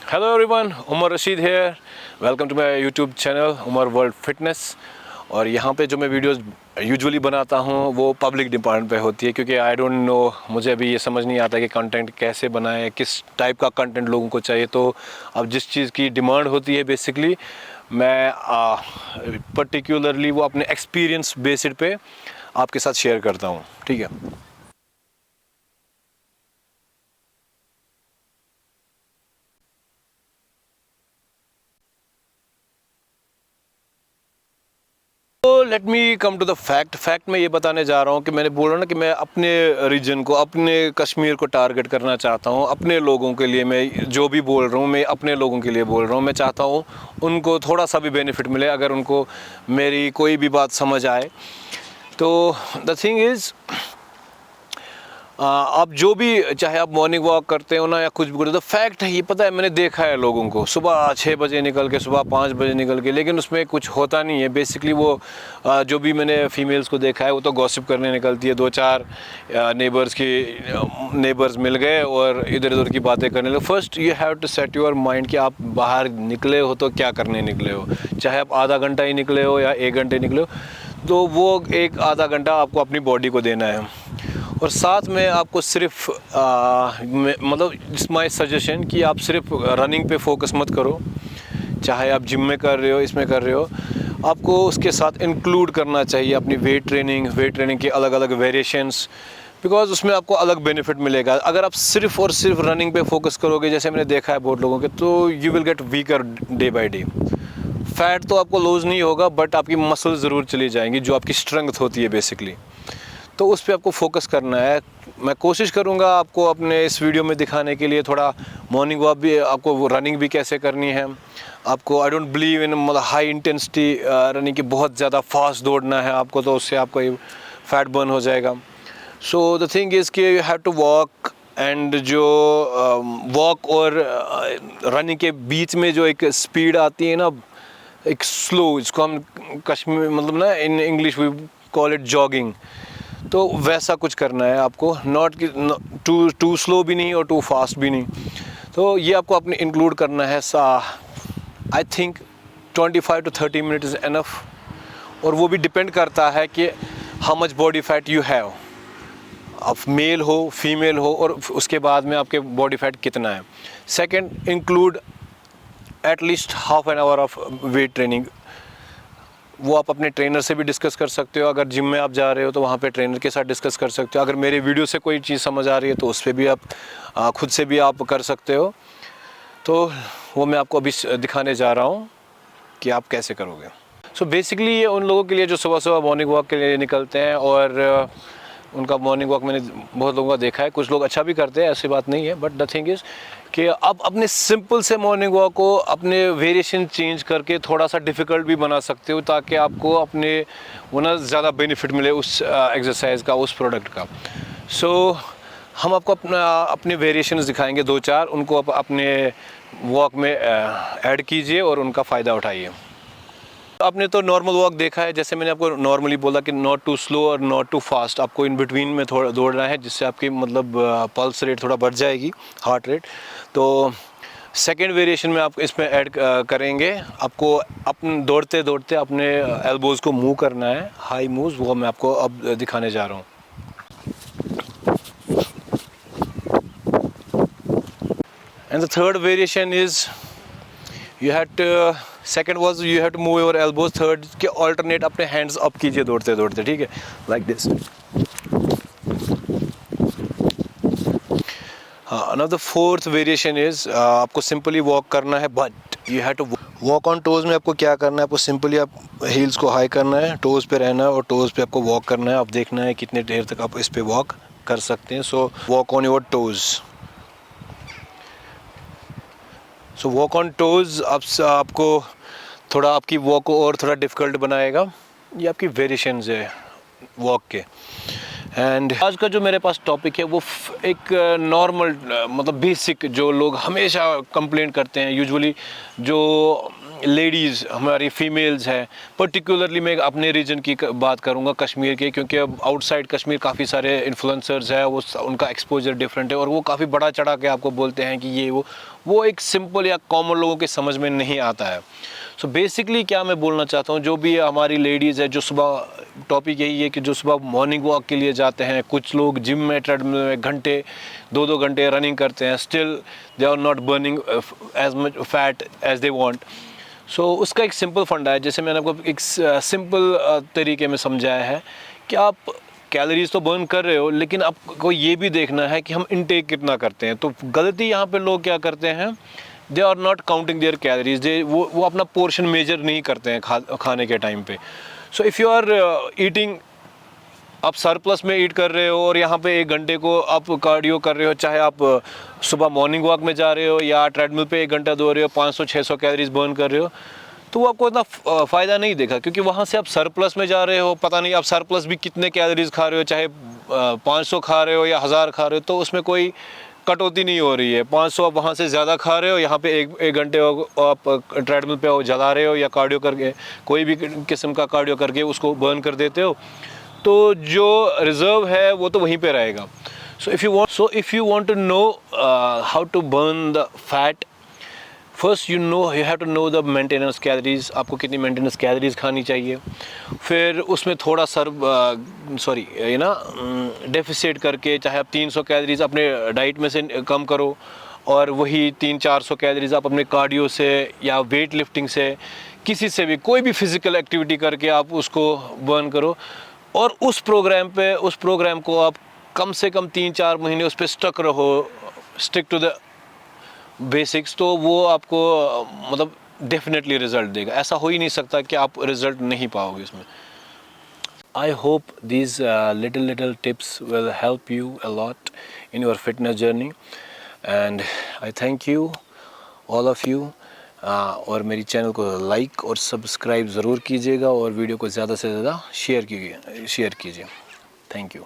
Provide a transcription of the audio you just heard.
Hello everyone, Umar Rashid here. Welcome to my YouTube channel Umar world fitness. और यहाँ पे जो मैं वीडियोस यूजुअली बनाता हूँ वो पब्लिक डिमांड पे होती है, क्योंकि आई डोंट नो, मुझे अभी ये समझ नहीं आता कि कंटेंट कैसे बनाएं, किस टाइप का कंटेंट लोगों को चाहिए। तो अब जिस चीज़ की डिमांड होती है बेसिकली मैं पर्टिकुलरली वो अपने एक्सपीरियंस बेसिड पे आपके साथ शेयर करता हूँ। ठीक है। तो let me come to the fact मैं ये बताने जा रहा हूँ कि मैंने बोला ना कि मैं अपने रीजन को, अपने कश्मीर को टारगेट करना चाहता हूँ। अपने लोगों के लिए मैं जो भी बोल रहा हूँ, मैं अपने लोगों के लिए बोल रहा हूँ। मैं चाहता हूँ उनको थोड़ा सा भी बेनिफिट मिले, अगर उनको मेरी कोई भी बात समझ आए। तो द थिंग इज़, आप जो भी, चाहे आप मॉर्निंग वॉक करते हो ना या कुछ भी करते हो, तो फैक्ट है, ये पता है, मैंने देखा है लोगों को सुबह 6 बजे निकल के, सुबह 5 बजे निकल के, लेकिन उसमें कुछ होता नहीं है। बेसिकली वो जो भी मैंने फीमेल्स को देखा है वो तो गॉसिप करने निकलती है। 2-4 नेबर्स मिल गए और इधर उधर की बातें करने लगे। First you have to set your mind कि आप बाहर निकले हो तो क्या करने निकले हो। चाहे आप आधा घंटा ही निकले हो या 1 घंटे निकले हो, तो वो एक आधा घंटा आपको अपनी बॉडी को देना है। और साथ में आपको सिर्फ मतलब इट्स माय सजेशन कि आप सिर्फ रनिंग पे फोकस मत करो। चाहे आप जिम में कर रहे हो, इसमें कर रहे हो, आपको उसके साथ इंक्लूड करना चाहिए अपनी वेट ट्रेनिंग के अलग अलग वेरिएशंस, बिकॉज उसमें आपको अलग बेनिफिट मिलेगा। अगर आप सिर्फ और सिर्फ रनिंग पे फोकस करोगे, जैसे मैंने देखा है बहुत लोगों के, तो you will get weaker day by day. Fat तो आपको लूज़ नहीं होगा, बट आपकी मसल ज़रूर चली जाएंगी, जो आपकी स्ट्रेंथ होती है बेसिकली। तो उस पर आपको फोकस करना है। मैं कोशिश करूँगा आपको अपने इस वीडियो में दिखाने के लिए थोड़ा मॉर्निंग वॉक भी, आपको रनिंग भी कैसे करनी है। आपको आई डोंट बिलीव इन मतलब हाई इंटेंसिटी रनिंग की, बहुत ज़्यादा फास्ट दौड़ना है आपको, तो उससे आपको ये फैट बर्न हो जाएगा। सो द थिंग इज़ कि you have to walk, and जो वॉक और रनिंग के बीच में जो एक स्पीड आती है ना, एक स्लो, इसको हम कश्मीर मतलब ना in English we call it jogging. तो वैसा कुछ करना है आपको, नॉट कि टू स्लो भी नहीं और टू फास्ट भी नहीं। तो ये आपको अपने इंक्लूड करना है। I think 25 to 30 minute is enough. और वो भी डिपेंड करता है कि how much body fat you have, आप मेल हो फीमेल हो, और उसके बाद में आपके बॉडी फैट कितना है। Second, include at least half an hour of weight training. वो आप अपने ट्रेनर से भी डिस्कस कर सकते हो। अगर जिम में आप जा रहे हो तो वहाँ पे ट्रेनर के साथ डिस्कस कर सकते हो। अगर मेरे वीडियो से कोई चीज़ समझ आ रही है तो उस पर भी आप खुद से भी आप कर सकते हो। तो वो मैं आपको अभी दिखाने जा रहा हूँ कि आप कैसे करोगे। सो बेसिकली ये उन लोगों के लिए जो सुबह सुबह मॉर्निंग वॉक के लिए निकलते हैं, और उनका मॉर्निंग वॉक मैंने बहुत लोगों का देखा है। कुछ लोग अच्छा भी करते हैं, ऐसी बात नहीं है, बट द थिंग इज़ कि आप अपने सिंपल से मॉर्निंग वॉक को अपने वेरिएशन चेंज करके थोड़ा सा डिफ़िकल्ट भी बना सकते हो, ताकि आपको अपने वो ना ज़्यादा बेनिफिट मिले उस एक्सरसाइज का, उस प्रोडक्ट का। सो हम आपको अपने वेरिएशंस दिखाएंगे 2-4, उनको आप अपने वॉक में ऐड कीजिए और उनका फ़ायदा उठाइए। आपने तो नॉर्मल वॉक देखा है, जैसे मैंने आपको नॉर्मली बोला कि नॉट टू स्लो और नॉट टू फास्ट, आपको इन बिटवीन में थोड़ा दौड़ना है, जिससे आपकी मतलब पल्स रेट थोड़ा बढ़ जाएगी, हार्ट रेट। तो सेकेंड वेरिएशन में आप इसमें ऐड करेंगे, आपको अपने दौड़ते दौड़ते अपने एल्बोज़ को मूव करना है, हाई मूव्स, वो मैं आपको अब दिखाने जा रहा हूँ। And the third variation is you have to, second was you have to move your elbows. Third के ऑल्टरनेट अपने हैंड्स अप कीजिए दौड़ते दौड़ते, ठीक है, लाइक दिस। हाँ, now the fourth variation is आपको सिंपली वॉक करना है, but you have to walk on toes. में आपको क्या करना है, आपको सिंपली आप हील्स को हाई करना है, टोज पे रहना है और टोज पे आपको वॉक करना है। आप देखना है कितने देर तक आप इस पे वॉक कर सकते हैं। So walk on your toes. So walk on toes आपको थोड़ा आपकी वॉक को और थोड़ा डिफ़िकल्ट बनाएगा। ये आपकी वेरिएशंस है वॉक के। एंड आज का जो मेरे पास टॉपिक है वो एक नॉर्मल मतलब बेसिक, जो लोग हमेशा कंप्लेंट करते हैं यूजुअली, जो लेडीज़ हमारी फीमेल्स हैं, पर्टिकुलरली मैं अपने रीजन की बात करूंगा कश्मीर के, क्योंकि अब आउटसाइड कश्मीर काफ़ी सारे इन्फ्लुएंसर्स हैं, वो उनका एक्सपोजर डिफरेंट है और वो काफ़ी बड़ा चढ़ा के आपको बोलते हैं कि ये वो एक सिंपल या कॉमन लोगों के समझ में नहीं आता है। सो बेसिकली क्या मैं बोलना चाहता हूँ, जो भी हमारी लेडीज़ है जो सुबह, टॉपिक यही है कि जो सुबह मॉर्निंग वॉक के लिए जाते हैं, कुछ लोग जिम में ट्रेडमिल में घंटे 2-2 घंटे रनिंग करते हैं, still they are not burning as much fat as they want. So उसका एक सिंपल फंडा है, जैसे मैंने आपको एक सिंपल तरीके में समझाया है कि आप कैलोरीज तो बर्न कर रहे हो, लेकिन आपको ये भी देखना है कि हम इनटेक कितना करते हैं। तो गलती यहाँ पे लोग क्या करते हैं, they are not counting their calories, they वो अपना पोर्शन मेजर नहीं करते हैं खाने के टाइम पे। So if you are eating, आप सरप्लस में ईट कर रहे हो और यहाँ पे 1 घंटे को आप कार्डियो कर रहे हो, चाहे आप सुबह मॉर्निंग वॉक में जा रहे हो या ट्रेडमिल पे 1 घंटा दौड़ रहे हो, 500-600 कैलोरीज बर्न कर रहे हो, तो वो आपको इतना फ़ायदा नहीं देगा, क्योंकि वहाँ से आप सरप्लस में जा रहे हो, पता नहीं आप सरप्लस भी कितने कैलोरीज खा रहे हो, चाहे 500 खा रहे हो या 1000 खा रहे हो, तो उसमें कोई कटौती नहीं हो रही है। 500 आप वहाँ से ज़्यादा खा रहे हो, यहाँ पे एक घंटे आप ट्रेडमिल पे जला रहे हो या कार्डियो करके, कोई भी किस्म का कार्डियो करके उसको बर्न कर देते हो, तो जो रिज़र्व है वो तो वहीं पे रहेगा। So if you want to know how to burn the fat, first you have to know the maintenance calories, आपको कितनी मेंटेनेंस कैलोरीज खानी चाहिए। फिर उसमें थोड़ा डेफिसिट करके, चाहे आप 300 कैलोरीज अपने डाइट में से कम करो और वही 300-400 कैलोरीज आप अपने कार्डियो से या वेट लिफ्टिंग से, किसी से भी कोई भी फिज़िकल एक्टिविटी करके आप उसको बर्न करो। और उस प्रोग्राम को आप कम से कम 3-4 महीने उस पर स्टक रहो, स्टिक टू द बेसिक्स, तो वो आपको मतलब डेफिनेटली रिजल्ट देगा। ऐसा हो ही नहीं सकता कि आप रिजल्ट नहीं पाओगे इसमें। I hope these little tips will help you a lot in your fitness journey, and I thank you all of you। और मेरी चैनल को लाइक और सब्सक्राइब ज़रूर कीजिएगा और वीडियो को ज़्यादा से ज़्यादा शेयर कीजिए। Thank you.